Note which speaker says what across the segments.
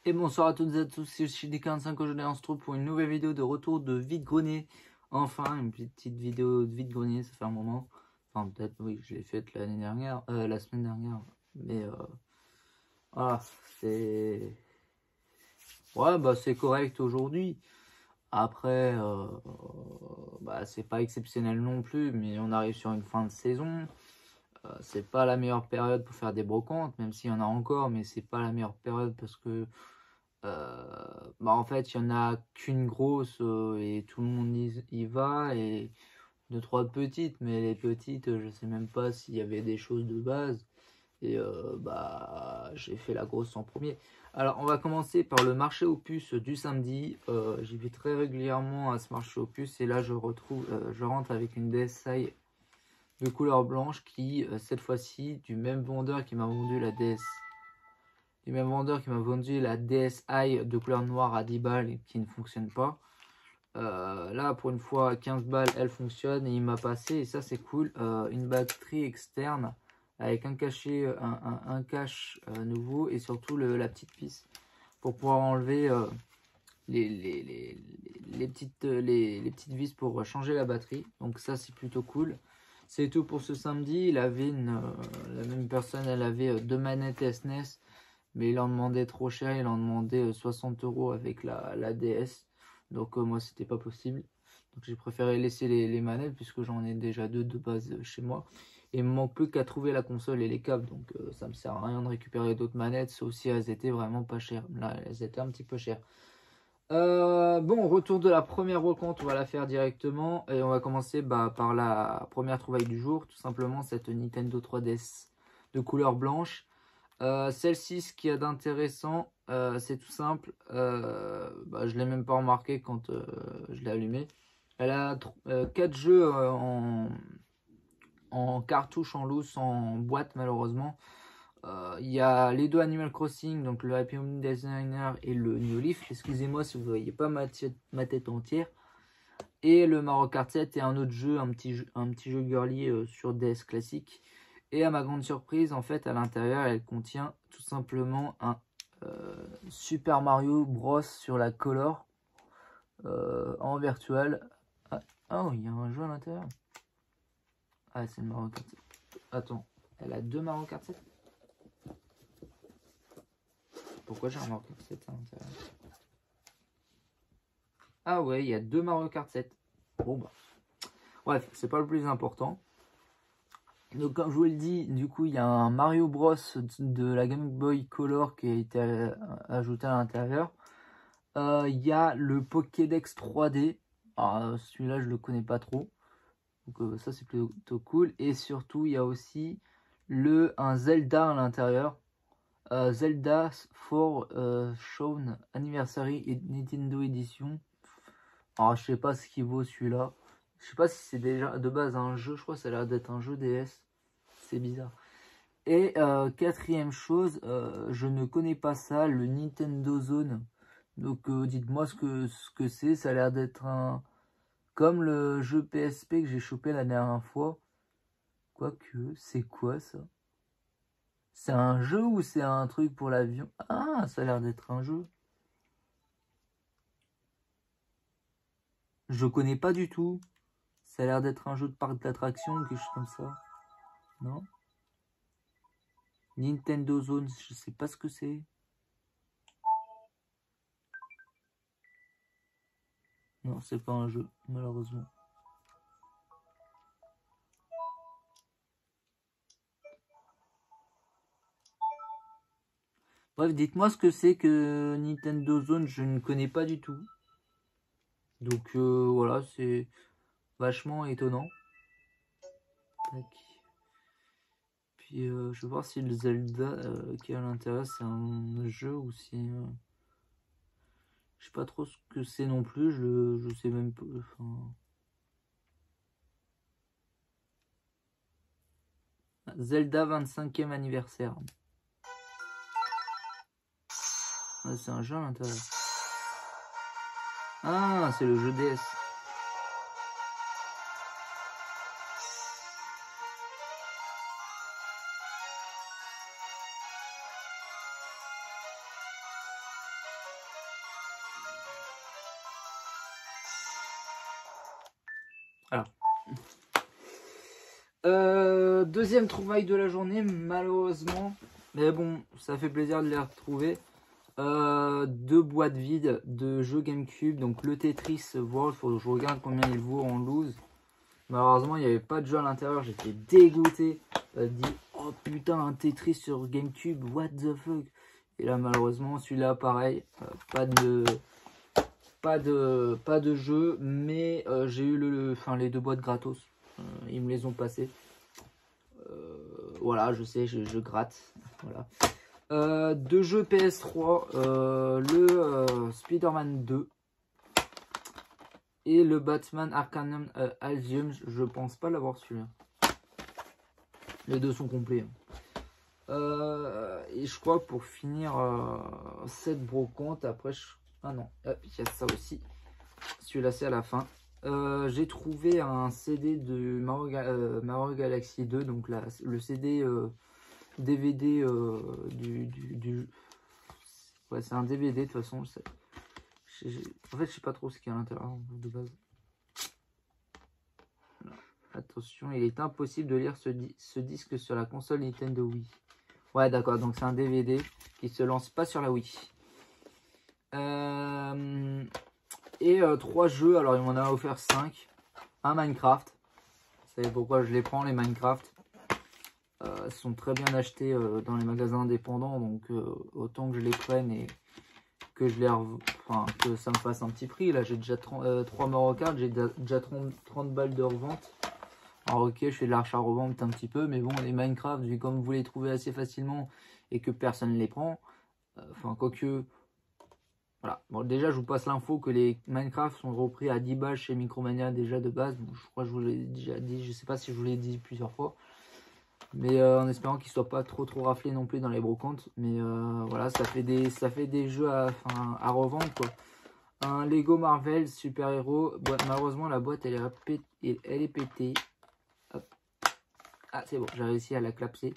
Speaker 1: Et bonsoir à toutes et à tous, c'est Shidi45. Aujourd'hui on se retrouve pour une nouvelle vidéo de retour de vide-grenier. Enfin, une petite vidéo de vide-grenier, ça fait un moment. Enfin, peut-être, oui, je l'ai faite l'année dernière, la semaine dernière. Mais voilà, c'est... Ouais, bah c'est correct aujourd'hui. Après, bah, c'est pas exceptionnel non plus, mais on arrive sur une fin de saison. C'est pas la meilleure période pour faire des brocantes, même s'il y en a encore, mais c'est pas la meilleure période parce que bah en fait, il y en a qu'une grosse et tout le monde y va et deux trois petites, mais les petites, je sais même pas s'il y avait des choses de base et bah j'ai fait la grosse en premier. Alors on va commencer par le marché aux puces du samedi. J'y vais très régulièrement à ce marché aux puces et là je rentre avec une DSi de couleur blanche qui cette fois-ci du même vendeur qui m'a vendu la DSi de couleur noire à 10 balles et qui ne fonctionne pas. Là, pour une fois, à 15 balles, elle fonctionne et il m'a passé, et ça c'est cool, une batterie externe avec un cachet, un cache nouveau et surtout la petite vis pour pouvoir enlever les petites vis pour changer la batterie. Donc ça c'est plutôt cool. C'est tout pour ce samedi. Il avait la même personne, elle avait deux manettes SNES. Mais il en demandait trop cher, il en demandait 60 € avec la DS. Donc moi c'était pas possible. Donc j'ai préféré laisser les manettes puisque j'en ai déjà deux de base chez moi. Et il me manque plus qu'à trouver la console et les câbles. Donc ça me sert à rien de récupérer d'autres manettes, sauf si elles étaient vraiment pas chères. Là elles étaient un petit peu chères. Bon, retour de la première brocante, on va la faire directement. Et on va commencer par la première trouvaille du jour. Tout simplement cette Nintendo 3DS de couleur blanche. Celle-ci, ce qu'il y a d'intéressant, c'est tout simple. Je l'ai même pas remarqué quand je l'ai allumé. Elle a 4 jeux en cartouche, en loose, en boîte malheureusement. Il y a les deux Animal Crossing, donc le Happy Home Designer et le New Leaf. Excusez-moi si vous ne voyez pas ma tête entière. Et le Mario Kart 7 et un autre jeu, un petit jeu girly sur DS classique. Et à ma grande surprise, en fait, à l'intérieur, elle contient tout simplement un Super Mario Bros sur la Color en virtuel. Ah, oh, il y a un jeu à l'intérieur. Ah, c'est le Mario Kart 7. Attends, elle a deux Mario Kart 7. Pourquoi j'ai un Mario Kart 7 à l'intérieur? Ah ouais, il y a deux Mario Kart 7. Bon bah. Bref, c'est pas le plus important. Donc comme je vous le dis, du coup il y a un Mario Bros de la Game Boy Color qui a été ajouté à l'intérieur. Il y a le Pokédex 3D. Alors celui-là je le connais pas trop. Donc ça c'est plutôt cool. Et surtout il y a aussi un Zelda à l'intérieur. Zelda for Shown Anniversary et Nintendo Edition. Alors je sais pas ce qu'il vaut celui-là. Je sais pas si c'est déjà de base un jeu. Je crois que ça a l'air d'être un jeu DS. C'est bizarre. Et quatrième chose, je ne connais pas ça, le Nintendo Zone. Donc dites-moi ce que c'est. Ça a l'air d'être comme le jeu PSP que j'ai chopé la dernière fois. Quoique, c'est quoi ça? C'est un jeu ou c'est un truc pour l'avion? Ah, ça a l'air d'être un jeu. Je connais pas du tout. Ça a l'air d'être un jeu de parc d'attraction ou quelque chose comme ça. Non? Nintendo Zone, je sais pas ce que c'est. Non, c'est pas un jeu, malheureusement. Bref, dites-moi ce que c'est que Nintendo Zone, je ne connais pas du tout. Donc voilà, c'est vachement étonnant. Tac. Puis je vais voir si le Zelda qui est à l'intérieur c'est un jeu ou si... je sais pas trop ce que c'est non plus, je sais même pas... Enfin... Zelda 25e anniversaire. Ah, c'est un jeu à l'intérieur. Ah, c'est le jeu DS. Deuxième trouvaille de la journée, malheureusement. Mais bon, ça fait plaisir de les retrouver. Deux boîtes vides de jeux GameCube. Donc le Tetris World, faut que je regarde combien il vaut en loose. Malheureusement, il n'y avait pas de jeu à l'intérieur. J'étais dégoûté. Dit, oh putain, un Tetris sur GameCube, what the fuck. Et là, malheureusement, celui-là, pareil, pas de jeu. Mais j'ai eu les deux boîtes gratos. Ils me les ont passées. Voilà, je sais, je gratte. Voilà. Deux jeux PS3, le Spider-Man 2 et le Batman Arkham Asylum. Je pense pas l'avoir celui-là. Les deux sont complets. Et je crois que pour finir cette brocante, après, ah non, il y a ça aussi. Celui-là, c'est à la fin. J'ai trouvé un CD de Mario Galaxy 2, donc là, le CD DVD ouais, c'est un DVD de toute façon. En fait, je sais pas trop ce qu'il y a à l'intérieur de base. Voilà. Attention, il est impossible de lire ce disque sur la console Nintendo Wii. Ouais, d'accord, donc c'est un DVD qui se lance pas sur la Wii. Et 3 jeux, alors il m'en a offert 5. Un Minecraft. Vous savez pourquoi je les prends, les Minecraft. Sont très bien achetés dans les magasins indépendants, donc autant que je les prenne et que je les que ça me fasse un petit prix. Là j'ai déjà 3 Mario Kart, j'ai déjà 30 balles de revente. Alors ok, je fais de l'achat-revente un petit peu, mais bon, les Minecraft, vu comme vous les trouvez assez facilement et que personne ne les prend, quoique... Voilà, bon déjà je vous passe l'info que les Minecraft sont repris à 10 balles chez Micromania déjà de base. Bon, je crois que je vous l'ai déjà dit, je sais pas si je vous l'ai dit plusieurs fois. Mais en espérant qu'ils ne soient pas trop raflés non plus dans les brocantes. Mais voilà, ça fait des jeux à revendre quoi. Un Lego Marvel Super Héros. Malheureusement la boîte elle est pétée. Hop. Ah c'est bon, j'ai réussi à la clapser.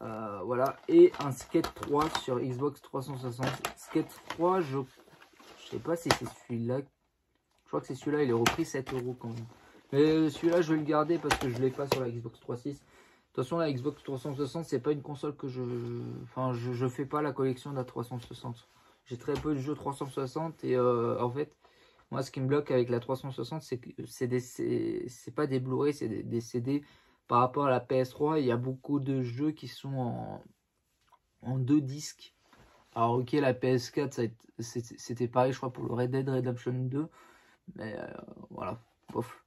Speaker 1: Voilà, et un Skate 3 sur Xbox 360. Skate 3, je sais pas si c'est celui-là. Je crois que c'est celui-là, il est repris 7 € quand même. Mais celui-là, je vais le garder parce que je l'ai pas sur la Xbox 360. De toute façon, la Xbox 360, c'est pas une console que je fais pas la collection de la 360. J'ai très peu de jeux 360 et en fait, moi, ce qui me bloque avec la 360, c'est que c'est pas des Blu-ray, c'est des CD. Par rapport à la PS3, il y a beaucoup de jeux qui sont en 2 disques. Alors ok, la PS4, c'était pareil, je crois, pour le Red Dead Redemption 2. Mais voilà, bof.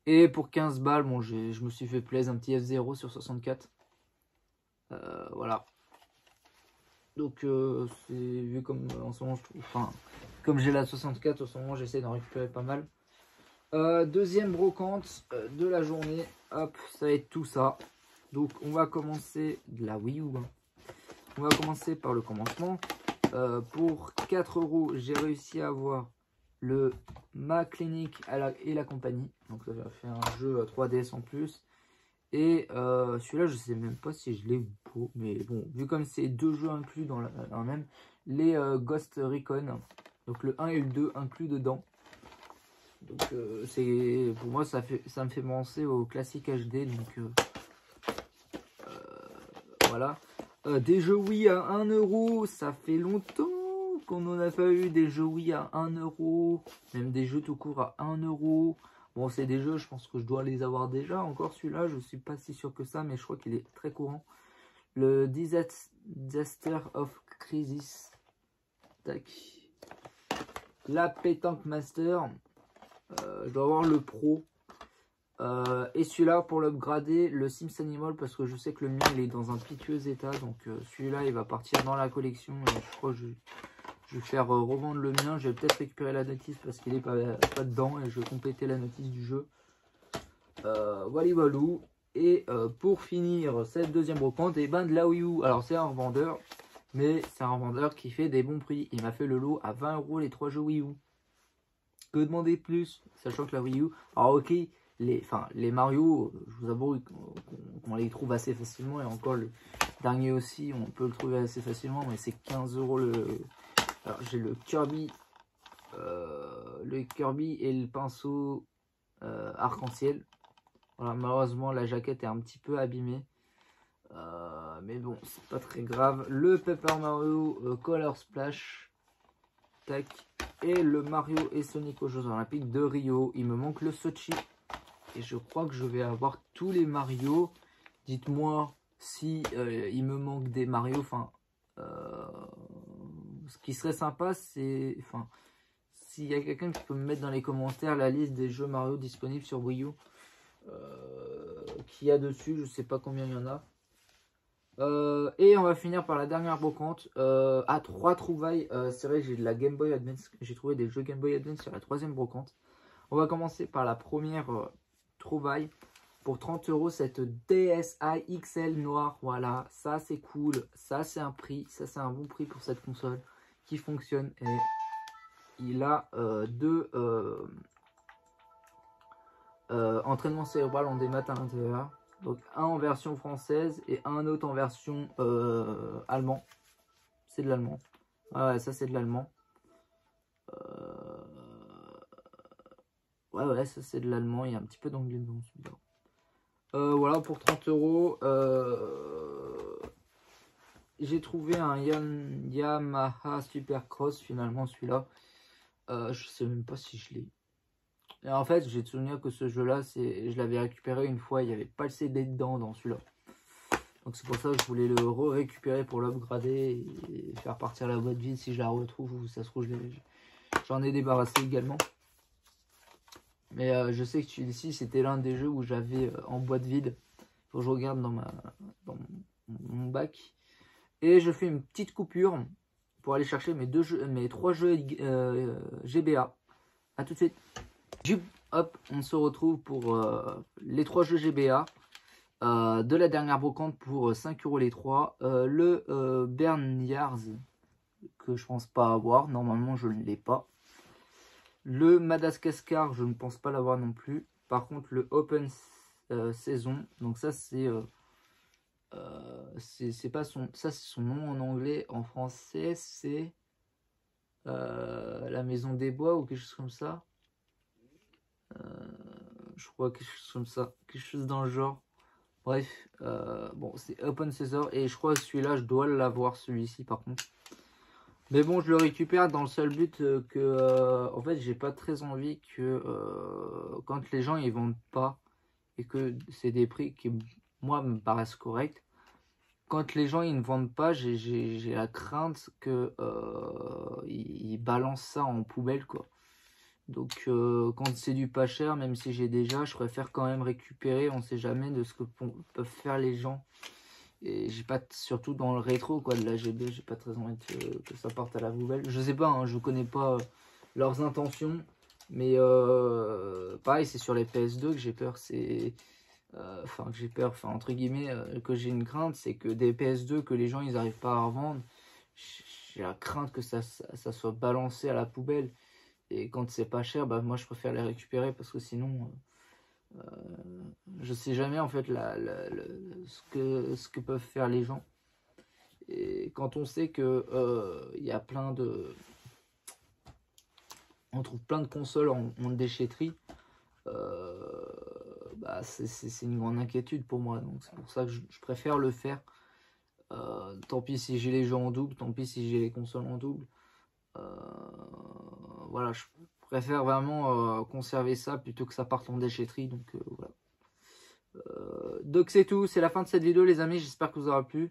Speaker 1: Et pour 15 balles, bon, je me suis fait plaisir, un petit F0 sur 64. Voilà. Donc, c'est vu comme en ce moment, je trouve, comme j'ai la 64, en ce moment, j'essaie d'en récupérer pas mal. Deuxième brocante de la journée. Hop, ça va être tout ça. Donc, on va commencer de la Wii U. Hein. On va commencer par le commencement. Pour 4 €, j'ai réussi à avoir le Ma Clinic et la compagnie. Donc, ça va faire un jeu 3DS en plus. Et celui-là, je sais même pas si je l'ai ou pas. Mais bon, vu comme c'est 2 jeux inclus dans la même, les Ghost Recon. Donc, le 1 et le 2 inclus dedans. Donc pour moi ça me fait penser au classique HD. Donc voilà. Des jeux Wii à 1 €, ça fait longtemps qu'on n'en a pas eu des jeux Wii à 1 €, même des jeux tout court à 1 €. Bon, c'est des jeux, je pense que je dois les avoir déjà. Encore celui-là, je suis pas si sûr que ça, mais je crois qu'il est très courant. Le Disaster of Crisis. Tac. La Pétanque Master. Je dois avoir le Pro. Et celui-là pour l'upgrader, le Sims Animal, parce que je sais que le mien il est dans un piteux état. Donc celui-là il va partir dans la collection. Et je crois que je vais faire revendre le mien. Je vais peut-être récupérer la notice parce qu'il n'est pas dedans. Et je vais compléter la notice du jeu. Voilà, walou. Et pour finir cette deuxième brocante, et ben de la Wii U. Alors c'est un revendeur. Mais c'est un revendeur qui fait des bons prix. Il m'a fait le lot à 20 € les 3 jeux Wii U. Que demander de plus, sachant que la Wii U, alors ok, les Mario, je vous avoue qu'on les trouve assez facilement, et encore le dernier aussi, on peut le trouver assez facilement, mais c'est 15 € le... Alors j'ai le Kirby et le pinceau arc-en-ciel, Voilà, malheureusement, la jaquette est un petit peu abîmée. Mais bon, c'est pas très grave. Le Paper Mario Color Splash. Tac. Et le Mario et Sonic aux Jeux Olympiques de Rio. Il me manque le Sochi. Et je crois que je vais avoir tous les Mario. Dites-moi si il me manque des Mario. Enfin, ce qui serait sympa, c'est... Enfin, s'il y a quelqu'un qui peut me mettre dans les commentaires la liste des jeux Mario disponibles sur Wii U. Qu'il y a dessus, je sais pas combien il y en a. Et on va finir par la dernière brocante. À 3 trouvailles. C'est vrai que j'ai de la Game Boy Advance. J'ai trouvé des jeux Game Boy Advance sur la 3e brocante. On va commencer par la première trouvaille. Pour 30 € cette DSi XL noire. Voilà, ça c'est cool. Ça c'est un prix. Ça c'est un bon prix pour cette console qui fonctionne. Et il a deux entraînement cérébral en démat à l'intérieur. Donc un en version française et un autre en version allemand. C'est de l'allemand. Ouais, ça c'est de l'allemand. Ouais, ça c'est de l'allemand. Il y a un petit peu d'anglais dedans celui-là. Voilà, pour 30 €. J'ai trouvé un Yamaha Supercross finalement celui-là. Je sais même pas si je l'ai. Et en fait, j'ai de souvenir que ce jeu-là, je l'avais récupéré une fois, il n'y avait pas le CD dedans dans celui-là. Donc c'est pour ça que je voulais le récupérer pour l'upgrader et faire partir la boîte vide si je la retrouve ou ça se trouve, j'en ai débarrassé également. Mais je sais que celui-ci, c'était l'un des jeux où j'avais en boîte vide. Faut que je regarde dans mon bac. Et je fais une petite coupure pour aller chercher mes 3 jeux GBA. A tout de suite. Hop, on se retrouve pour les 3 jeux GBA de la dernière brocante pour 5 € les 3. Le Bernyards, que je pense pas avoir. Normalement, je ne l'ai pas. Le Madagascar, je ne pense pas l'avoir non plus. Par contre, le Open Saison, donc ça c'est pas son, ça c'est son nom en anglais. En français, c'est la Maison des Bois ou quelque chose comme ça. Je crois quelque chose comme ça, quelque chose dans le genre. Bref, bon, c'est Open Scissor et je crois que celui-là, je dois l'avoir, celui-ci par contre. Mais bon, je le récupère dans le seul but que, en fait, j'ai pas très envie que quand les gens ils vendent pas et que c'est des prix qui, moi, me paraissent corrects. Quand les gens ils ne vendent pas, j'ai la crainte que ils balancent ça en poubelle, quoi. Donc quand c'est du pas cher, même si j'ai déjà, je préfère quand même récupérer. On sait jamais de ce que peuvent faire les gens. Et j'ai pas, surtout dans le rétro quoi, de la GB, j'ai pas très envie que ça parte à la poubelle. Je sais pas, hein, je connais pas leurs intentions. Mais pareil, c'est sur les PS2 que j'ai peur. C'est enfin que j'ai peur, enfin entre guillemets, que j'ai une crainte, c'est que des PS2 que les gens ils arrivent pas à revendre, j'ai la crainte que ça soit balancé à la poubelle. Et quand c'est pas cher, bah moi je préfère les récupérer parce que sinon je sais jamais en fait ce que peuvent faire les gens. Et quand on sait que il y a plein de, on trouve plein de consoles en déchetterie, bah c'est une grande inquiétude pour moi. Donc c'est pour ça que je préfère le faire. Tant pis si j'ai les jeux en double, tant pis si j'ai les consoles en double. Voilà, je préfère vraiment conserver ça plutôt que ça parte en déchetterie. Donc voilà. Donc c'est tout, c'est la fin de cette vidéo les amis, j'espère que vous aura plu.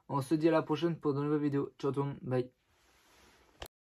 Speaker 1: On se dit à la prochaine pour de nouvelles vidéos. Ciao tout le monde, bye.